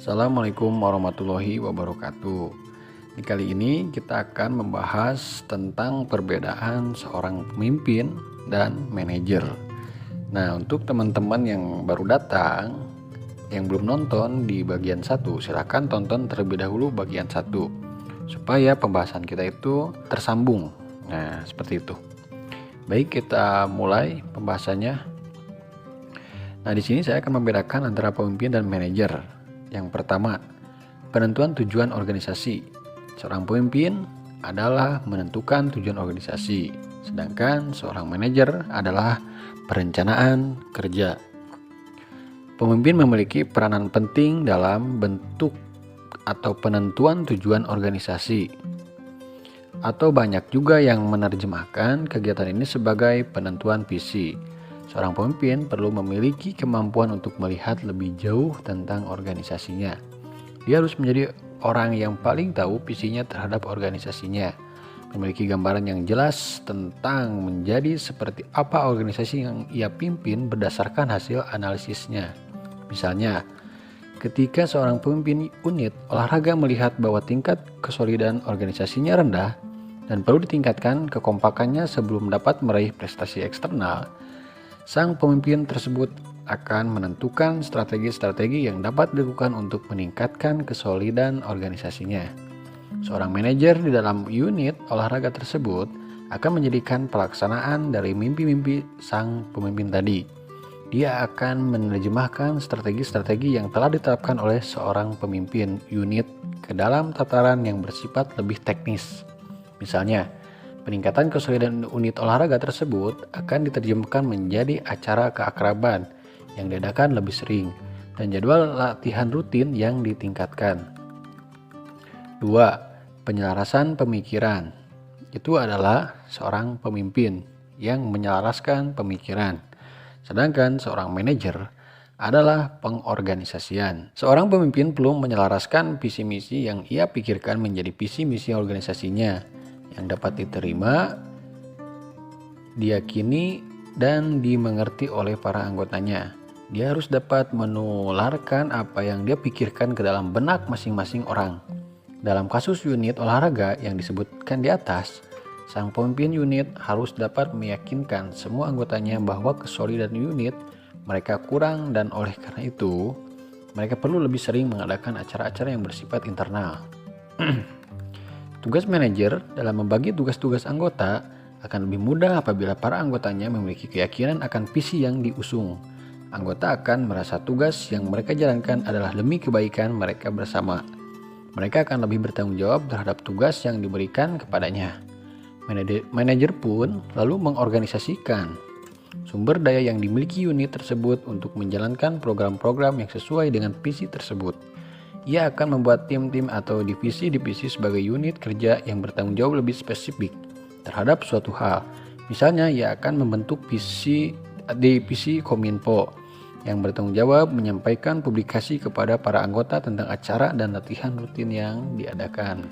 Assalamualaikum warahmatullahi wabarakatuh. Di kali ini kita akan membahas tentang perbedaan seorang pemimpin dan manajer. Nah, untuk teman-teman yang baru datang, yang belum nonton di bagian 1, silahkan tonton terlebih dahulu bagian 1 supaya pembahasan kita itu tersambung. Nah, seperti itu. Baik, kita mulai pembahasannya. Nah, di sini saya akan membedakan antara pemimpin dan manajer. Yang pertama, penentuan tujuan organisasi. Seorang pemimpin adalah menentukan tujuan organisasi, sedangkan seorang manajer adalah perencanaan kerja. Pemimpin memiliki peranan penting dalam bentuk atau penentuan tujuan organisasi. Atau banyak juga yang menerjemahkan kegiatan ini sebagai penentuan visi. Seorang pemimpin perlu memiliki kemampuan untuk melihat lebih jauh tentang organisasinya. Dia harus menjadi orang yang paling tahu visinya terhadap organisasinya, memiliki gambaran yang jelas tentang menjadi seperti apa organisasi yang ia pimpin berdasarkan hasil analisisnya. Misalnya, ketika seorang pemimpin unit olahraga melihat bahwa tingkat kesolidan organisasinya rendah dan perlu ditingkatkan kekompakannya sebelum dapat meraih prestasi eksternal, sang pemimpin tersebut akan menentukan strategi-strategi yang dapat dilakukan untuk meningkatkan kesolidan organisasinya. Seorang manajer di dalam unit olahraga tersebut akan menjadikan pelaksanaan dari mimpi-mimpi sang pemimpin tadi. Dia akan menerjemahkan strategi-strategi yang telah ditetapkan oleh seorang pemimpin unit ke dalam tataran yang bersifat lebih teknis. Misalnya, peningkatan kesolidan unit olahraga tersebut akan diterjemahkan menjadi acara keakraban yang diadakan lebih sering dan jadwal latihan rutin yang ditingkatkan. 2. Penyelarasan pemikiran. Itu adalah seorang pemimpin yang menyelaraskan pemikiran. Sedangkan seorang manajer adalah pengorganisasian. Seorang pemimpin perlu menyelaraskan visi misi yang ia pikirkan menjadi visi misi organisasinya yang dapat diterima, diyakini, dan dimengerti oleh para anggotanya. Dia harus dapat menularkan apa yang dia pikirkan ke dalam benak masing-masing orang. Dalam kasus unit olahraga yang disebutkan di atas, sang pemimpin unit harus dapat meyakinkan semua anggotanya bahwa kesolidan unit mereka kurang dan oleh karena itu, mereka perlu lebih sering mengadakan acara-acara yang bersifat internal. Tugas manajer dalam membagi tugas-tugas anggota akan lebih mudah apabila para anggotanya memiliki keyakinan akan visi yang diusung. Anggota akan merasa tugas yang mereka jalankan adalah demi kebaikan mereka bersama. Mereka akan lebih bertanggung jawab terhadap tugas yang diberikan kepadanya. Manajer pun lalu mengorganisasikan sumber daya yang dimiliki unit tersebut untuk menjalankan program-program yang sesuai dengan visi tersebut. Ia akan membuat tim-tim atau divisi-divisi sebagai unit kerja yang bertanggung jawab lebih spesifik terhadap suatu hal. Misalnya, ia akan membentuk divisi Kominfo yang bertanggung jawab menyampaikan publikasi kepada para anggota tentang acara dan latihan rutin yang diadakan.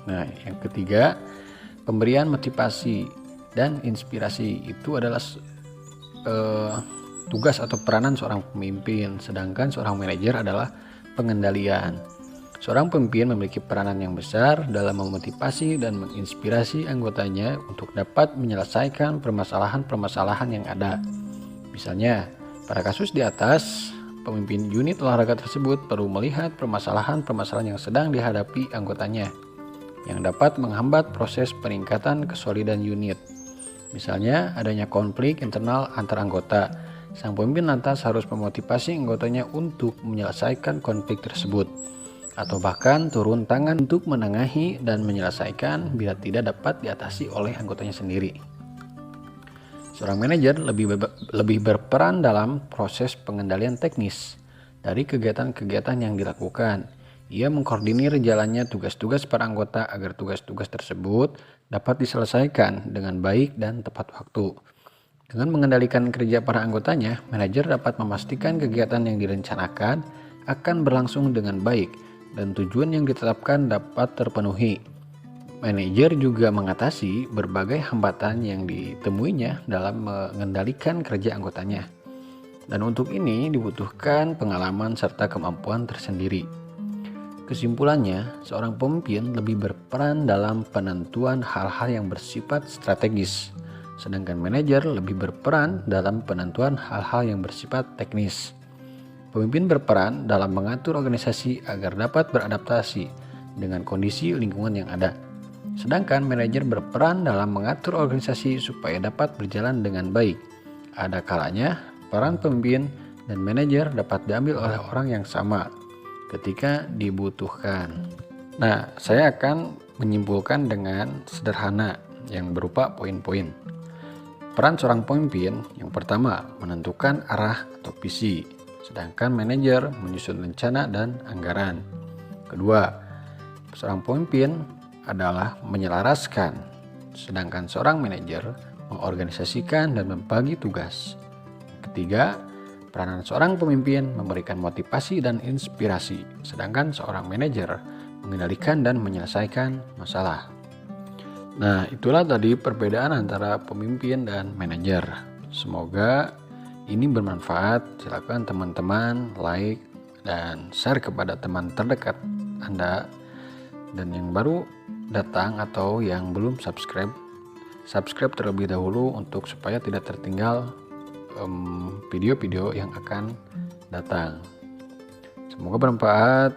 Nah, yang ketiga, pemberian motivasi dan inspirasi itu adalah tugas atau peranan seorang pemimpin, sedangkan seorang manajer adalah pengendalian. Seorang pemimpin memiliki peranan yang besar dalam memotivasi dan menginspirasi anggotanya untuk dapat menyelesaikan permasalahan-permasalahan yang ada. Misalnya, pada kasus di atas, pemimpin unit olahraga tersebut perlu melihat permasalahan-permasalahan yang sedang dihadapi anggotanya yang dapat menghambat proses peningkatan kesolidan unit. Misalnya, adanya konflik internal antar anggota. Sang pemimpin lantas harus memotivasi anggotanya untuk menyelesaikan konflik tersebut, atau bahkan turun tangan untuk menengahi dan menyelesaikan bila tidak dapat diatasi oleh anggotanya sendiri. Seorang manajer lebih berperan dalam proses pengendalian teknis dari kegiatan-kegiatan yang dilakukan. Ia mengkoordinir jalannya tugas-tugas para anggota agar tugas-tugas tersebut dapat diselesaikan dengan baik dan tepat waktu. Dengan mengendalikan kerja para anggotanya, manajer dapat memastikan kegiatan yang direncanakan akan berlangsung dengan baik dan tujuan yang ditetapkan dapat terpenuhi. Manajer juga mengatasi berbagai hambatan yang ditemuinya dalam mengendalikan kerja anggotanya. Dan untuk ini dibutuhkan pengalaman serta kemampuan tersendiri. Kesimpulannya, seorang pemimpin lebih berperan dalam penentuan hal-hal yang bersifat strategis, sedangkan manajer lebih berperan dalam penentuan hal-hal yang bersifat teknis. Pemimpin berperan dalam mengatur organisasi agar dapat beradaptasi dengan kondisi lingkungan yang ada. Sedangkan manajer berperan dalam mengatur organisasi supaya dapat berjalan dengan baik. Ada kalanya peran pemimpin dan manajer dapat diambil oleh orang yang sama ketika dibutuhkan. Nah, saya akan menyimpulkan dengan sederhana yang berupa poin-poin. Peran seorang pemimpin yang pertama menentukan arah atau visi, sedangkan manajer menyusun rencana dan anggaran. Kedua, seorang pemimpin adalah menyelaraskan, sedangkan seorang manajer mengorganisasikan dan membagi tugas. Ketiga, peranan seorang pemimpin memberikan motivasi dan inspirasi, sedangkan seorang manajer mengendalikan dan menyelesaikan masalah. Nah, itulah tadi perbedaan antara pemimpin dan manajer. Semoga ini bermanfaat. Silakan teman-teman like dan share kepada teman terdekat Anda. Dan yang baru datang atau yang belum subscribe terlebih dahulu untuk supaya tidak tertinggal video-video yang akan datang. Semoga bermanfaat.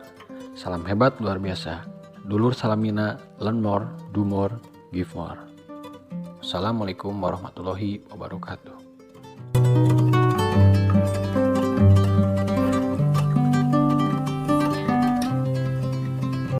Salam hebat luar biasa. Dulur salamina, learn more, do more, give more. Assalamualaikum warahmatullahi wabarakatuh.